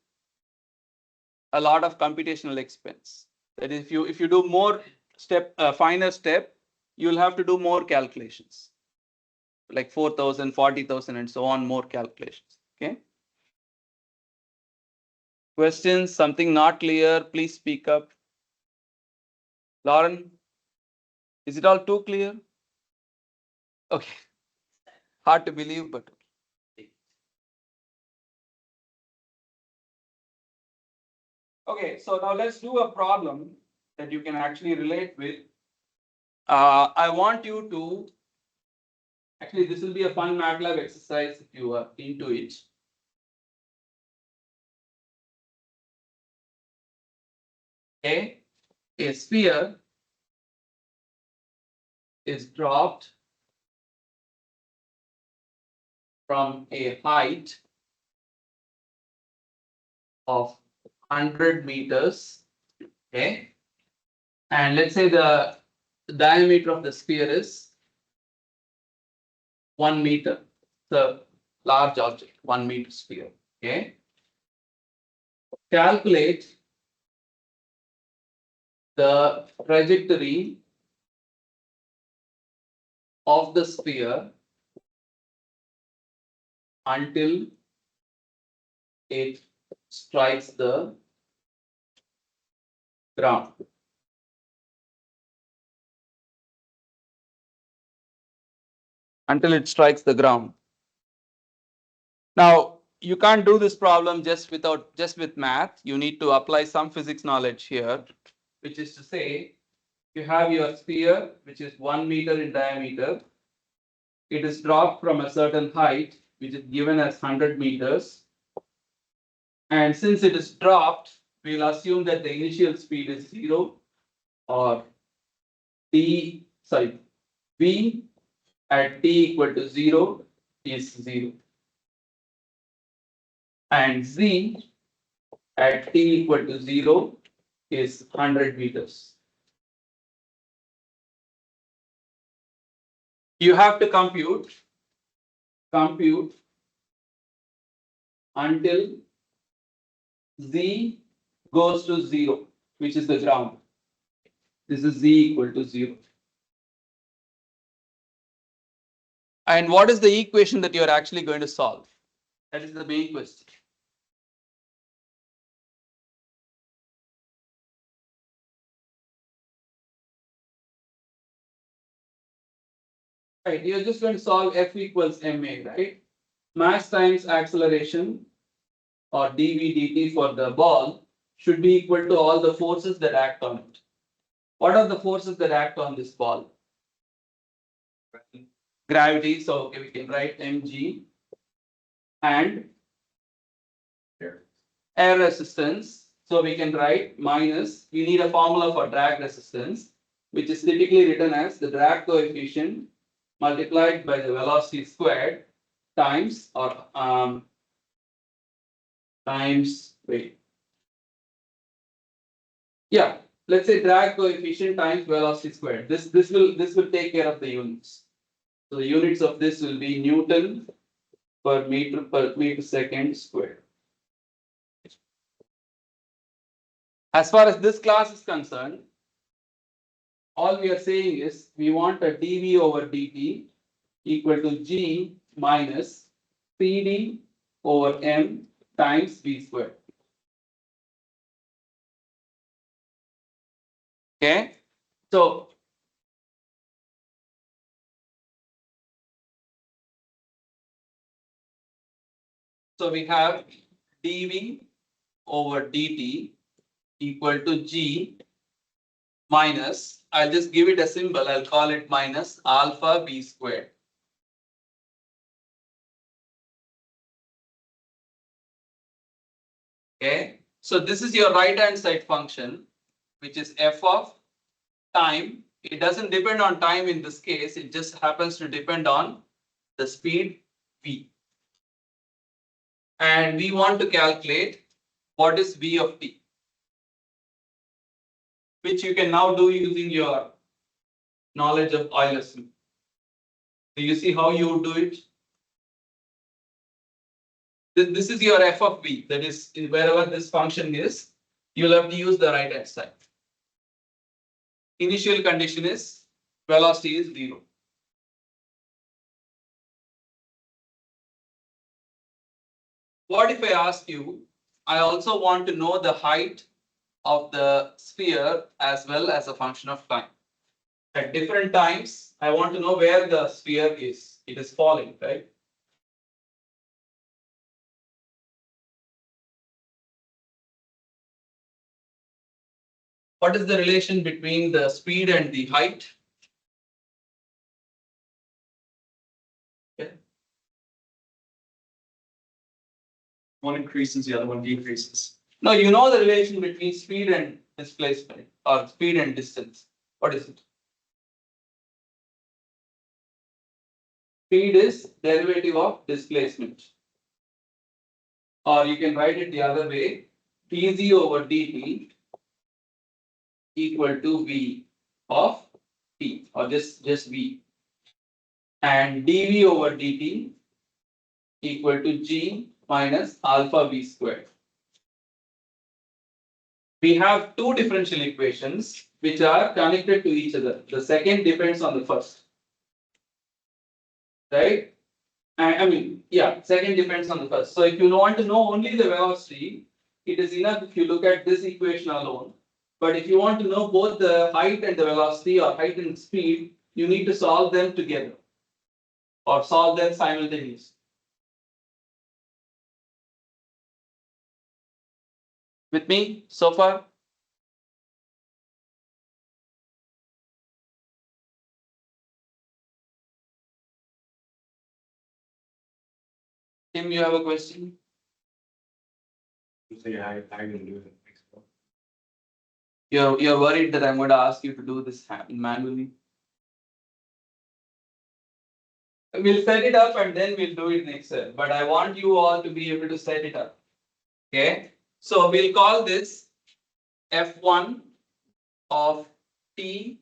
a lot of computational expense. That is, if you do more finer step, you'll have to do more calculations, like 4,000, 40,000, and so on, more calculations. Okay. Questions? Something not clear? Please speak up. Lauren, is it all too clear? Okay. Hard to believe, but. Okay, so now let's do a problem that you can actually relate with. I want you to, actually this will be a fun MATLAB exercise if you are into it. Okay, a sphere is dropped from a height of 100 meters, okay, and let's say the diameter of the sphere is 1 meter. The large object, 1 meter sphere. Okay. Calculate the trajectory of the sphere until it strikes the ground. Until it strikes the ground. Now, you can't do this problem just with math. You need to apply some physics knowledge here, which is to say, you have your sphere, which is 1 meter in diameter. It is dropped from a certain height, which is given as 100 meters. And since it is dropped, we'll assume that the initial speed is 0, or v at t equal to 0 is 0. And z at t equal to 0 is 100 meters. You have to compute until z goes to 0, which is the ground. This is z equal to 0. And what is the equation that you are actually going to solve? That is the main question. Right, you're just going to solve F equals ma, right? Mass times acceleration, or dv dt for the ball, should be equal to all the forces that act on it. What are the forces that act on this ball? Gravity, so okay, we can write mg, and air resistance, so we can write minus, we need a formula for drag resistance, which is typically written as the drag coefficient multiplied by the velocity squared times, or let's say drag coefficient times velocity squared. This will take care of the units. So the units of this will be Newton per meter second squared. As far as this class is concerned, all we are saying is we want a dv over dt equal to G minus CD over M times V squared. Okay, so we have dV over dt equal to G minus, I'll just give it a symbol, I'll call it minus alpha V squared. Okay, so this is your right hand side function, which is f of time. It doesn't depend on time in this case, it just happens to depend on the speed v. And we want to calculate what is v of t, which you can now do using your knowledge of Euler's law. Do you see how you would do it? This is your f of v, that is wherever this function is, you'll have to use the right hand side. Initial condition is velocity is 0. What if I ask you, I also want to know the height of the sphere as well as a function of time. At different times, I want to know where the sphere is. It is falling, right? What is the relation between the speed and the height? Okay. One increases, the other one decreases. Now you know the relation between speed and displacement or speed and distance. What is it? Speed is derivative of displacement. Or you can write it the other way, dz over dt equal to v of t, or just v. And dv over dt equal to g minus alpha v squared. We have two differential equations which are connected to each other. The second depends on the first. Right? I mean, yeah, second depends on the first. So if you want to know only the velocity, it is enough if you look at this equation alone. But if you want to know both the height and the velocity or height and speed, you need to solve them together or solve them simultaneously. With me so far? Tim, you have a question? So how you gonna do it? You're worried that I'm going to ask you to do this manually? We'll set it up and then we'll do it in Excel, but I want you all to be able to set it up. Okay, so we'll call this F1 of T,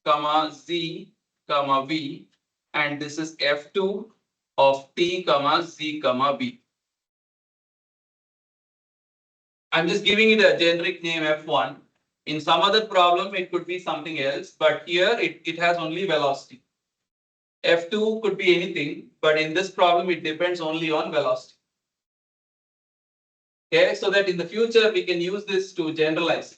comma Z, comma V, and this is F2 of T, comma Z, comma V. I'm just giving it a generic name F1. In some other problem, it could be something else, but here it has only velocity. F2 could be anything, but in this problem, it depends only on velocity. Okay, so that in the future, we can use this to generalize it.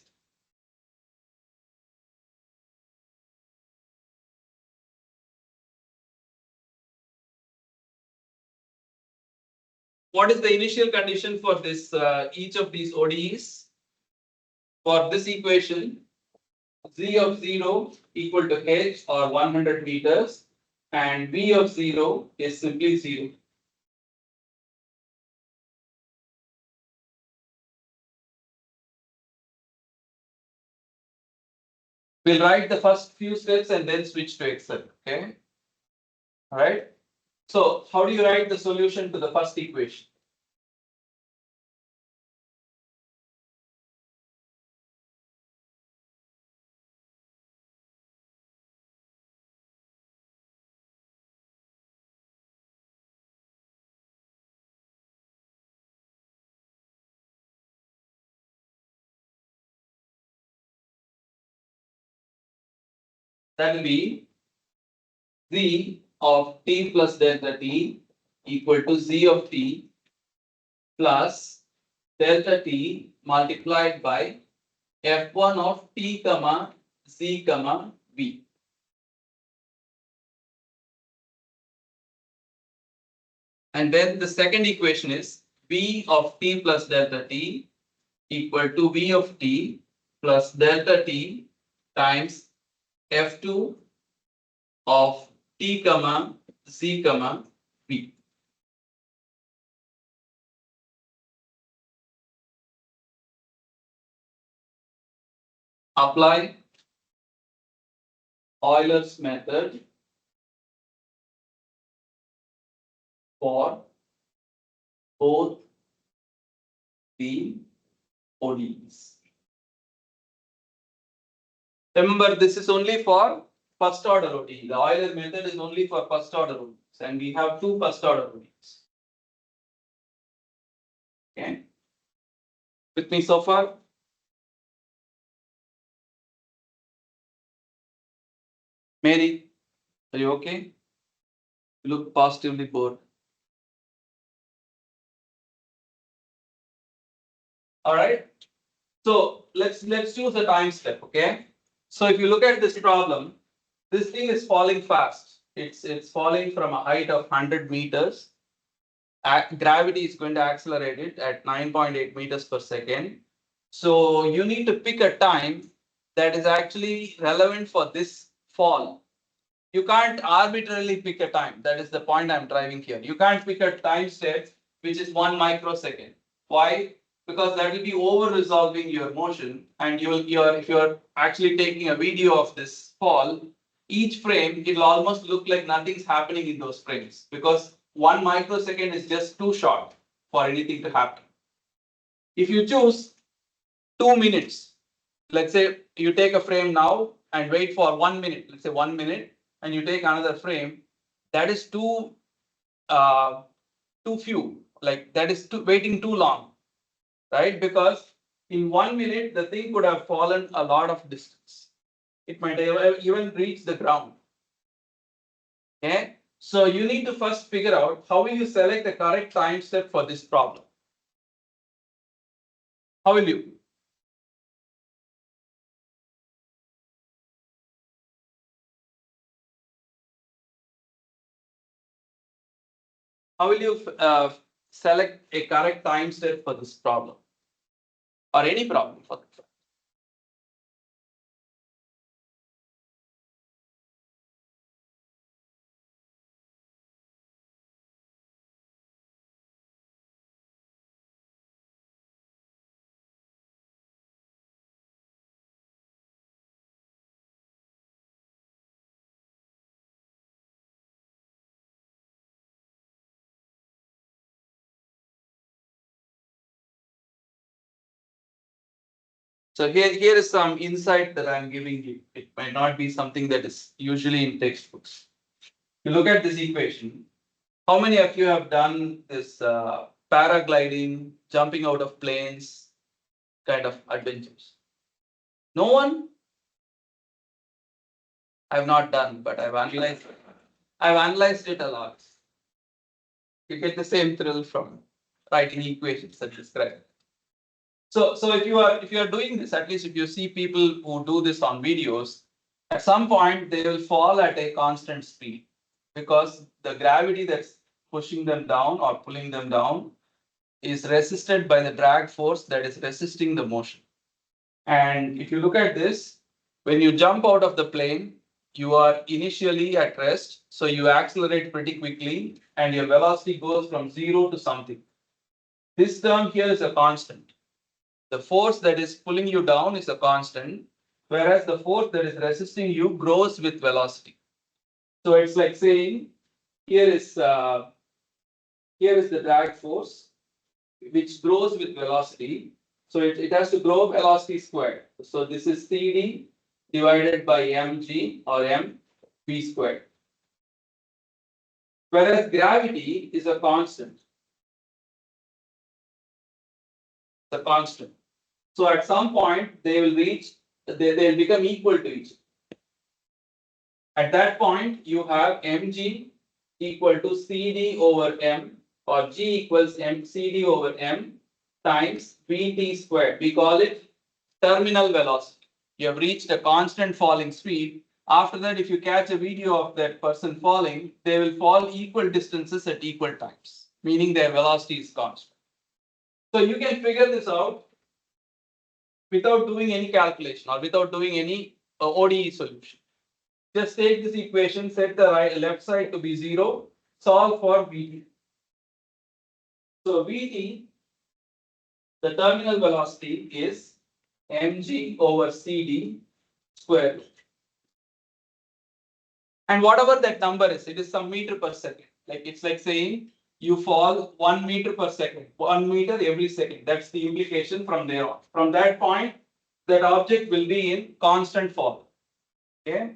What is the initial condition for this each of these ODEs? For this equation, z of 0 equal to h or 100 meters and v of 0 is simply 0. We'll write the first few steps and then switch to Excel. Okay. All right. So how do you write the solution to the first equation? That will be z of t plus delta t equal to z of t plus delta t multiplied by f1 of t comma z comma v. And then the second equation is v of t plus delta t equal to v of t plus delta t times f2 of t comma z comma v. Apply Euler's method for both the ODEs. Remember, this is only for first order ODE. The Euler method is only for first order ODEs, and we have two first order ODEs. Okay. With me so far? Mary, are you okay? You look positively bored. All right. So let's choose a time step. Okay. So if you look at this problem, this thing is falling fast. It's falling from a height of 100 meters. Gravity is going to accelerate it at 9.8 meters per second. So you need to pick a time that is actually relevant for this fall. You can't arbitrarily pick a time. That is the point I'm driving here. You can't pick a time step which is 1 microsecond. Why? Because that will be over resolving your motion, and if you're actually taking a video of this fall, each frame it'll almost look like nothing's happening in those frames, because 1 microsecond is just too short for anything to happen. If you choose 2 minutes, let's say you take a frame now and wait for 1 minute, let's say 1 minute, and you take another frame, that is too few, like that is waiting too long, right? Because in 1 minute the thing could have fallen a lot of distance. It might even reach the ground. Okay, so you need to first figure out how will you select the correct time step for this problem. How will you? How will you select a correct time step for this problem, or any problem for that? So here is some insight that I'm giving you. It might not be something that is usually in textbooks. You look at this equation. How many of you have done this paragliding, jumping out of planes kind of adventures? No one? I've not done, but I've analyzed it a lot. You get the same thrill from writing equations that describe it. So if you are doing this, at least if you see people who do this on videos, at some point they will fall at a constant speed, because the gravity that's pushing them down or pulling them down is resisted by the drag force that is resisting the motion. And if you look at this, when you jump out of the plane, you are initially at rest, so you accelerate pretty quickly and your velocity goes from 0 to something. This term here is a constant. The force that is pulling you down is a constant, whereas the force that is resisting you grows with velocity. So it's like saying here is the drag force, which grows with velocity. So it has to grow velocity squared. So this is CD divided by mg or mv squared. Whereas gravity is a constant. The constant. So at some point they will become equal to each other. At that point, you have mg equal to cd over m, or g equals mcd over m times vt squared. We call it terminal velocity. You have reached a constant falling speed. After that, if you catch a video of that person falling, they will fall equal distances at equal times, meaning their velocity is constant. So you can figure this out without doing any calculation or without doing any ODE solution. Just take this equation, set the left side to be 0, solve for Vt. So Vt, the terminal velocity is mg over cd square. And whatever that number is, it is some meter per second. Like it's like saying you fall 1 meter per second, 1 meter every second. That's the implication from there on. From that point, that object will be in constant fall. Okay.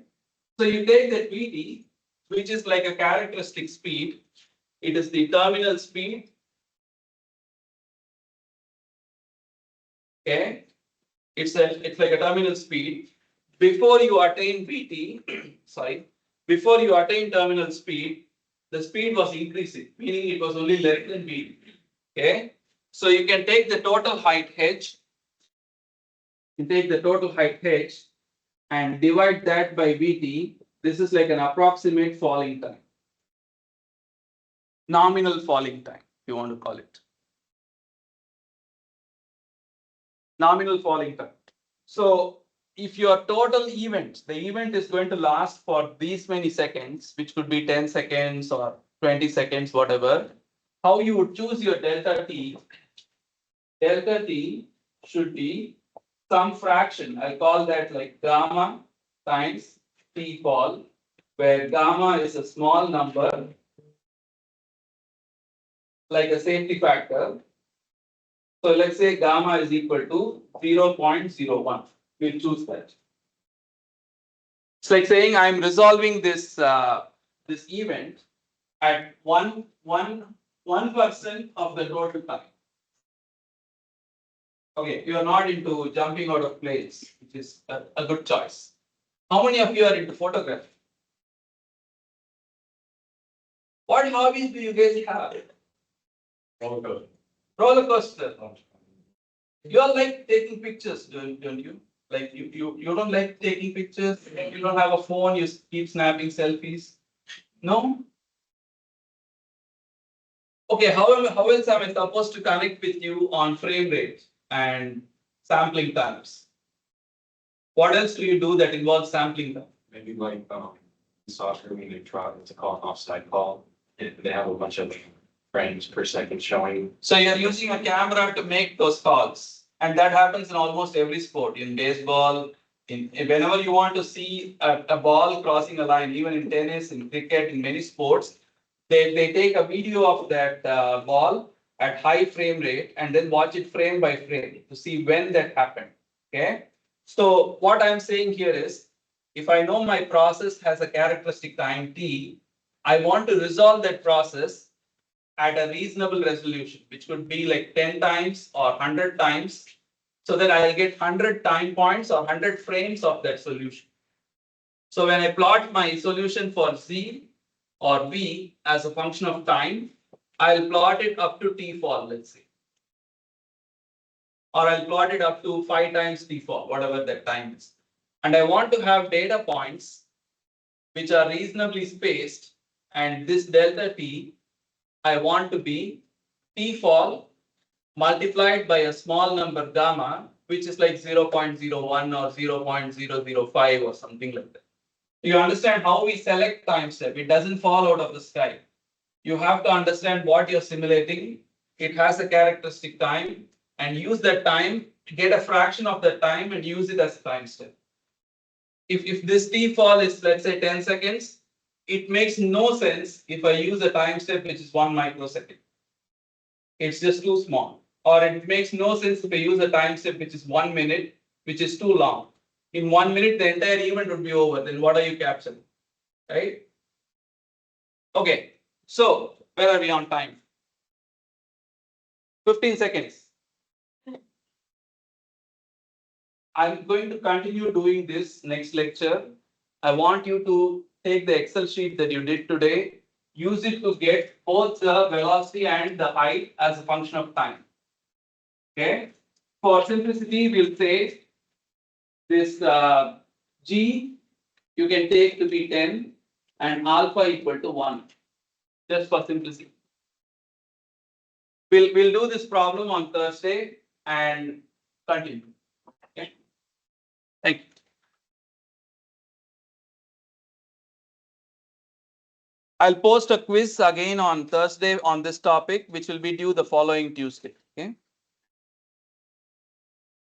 So you take that Vt, which is like a characteristic speed. It is the terminal speed. Okay. It's like a terminal speed. Before you attain Vt, sorry, before you attain terminal speed, the speed was increasing, meaning it was only less than Vt. Okay. So you can take the total height h. You take the total height h and divide that by Vt. This is like an approximate falling time. Nominal falling time, if you want to call it. Nominal falling time. So if your total event, the event is going to last for these many seconds, which could be 10 seconds or 20 seconds, whatever, how you would choose your delta t should be some fraction. I call that like gamma times t fall, where gamma is a small number, like a safety factor. So let's say gamma is equal to 0.01. We'll choose that. It's like saying I'm resolving this this event at 1% of the total time. Okay, you are not into jumping out of planes, which is a good choice. How many of you are into photography? What hobbies do you guys have? Roller coaster. You all like taking pictures, don't you? Like you don't like taking pictures, you don't have a phone, you keep snapping selfies. No? Okay, how else am I supposed to connect with you on frame rate and sampling times? What else do you do that involves sampling time? Maybe like soccer when they try to call an offside call, and they have a bunch of frames per second showing. So you're using a camera to make those calls, and that happens in almost every sport. In baseball, whenever you want to see a ball crossing a line, even in tennis, in cricket, in many sports, they take a video of that ball at high frame rate and then watch it frame by frame to see when that happened. Okay. So what I'm saying here is, if I know my process has a characteristic time t, I want to resolve that process at a reasonable resolution, which could be like 10 times or 100 times, so that I'll get 100 time points or 100 frames of that solution. So when I plot my solution for z or v as a function of time, I'll plot it up to t fall, let's say. Or I'll plot it up to 5 times t fall, whatever that time is. And I want to have data points which are reasonably spaced, and this delta t, I want to be t fall multiplied by a small number gamma, which is like 0.01 or 0.005 or something like that. You understand how we select time step? It doesn't fall out of the sky. You have to understand what you're simulating. It has a characteristic time, and use that time, get a fraction of that time and use it as a time step. If this t fall is, let's say, 10 seconds, it makes no sense if I use a time step which is 1 microsecond. It's just too small. Or it makes no sense if I use a time step which is 1 minute, which is too long. In 1 minute, the entire event would be over. Then what are you capturing? Right? Okay. So where are we on time? 15 seconds. I'm going to continue doing this next lecture. I want you to take the Excel sheet that you did today, use it to get both the velocity and the height as a function of time. Okay, for simplicity, we'll say this G you can take to be 10 and alpha equal to 1, just for simplicity. We'll do this problem on Thursday and continue. Okay. Thank you. I'll post a quiz again on Thursday on this topic, which will be due the following Tuesday. Okay.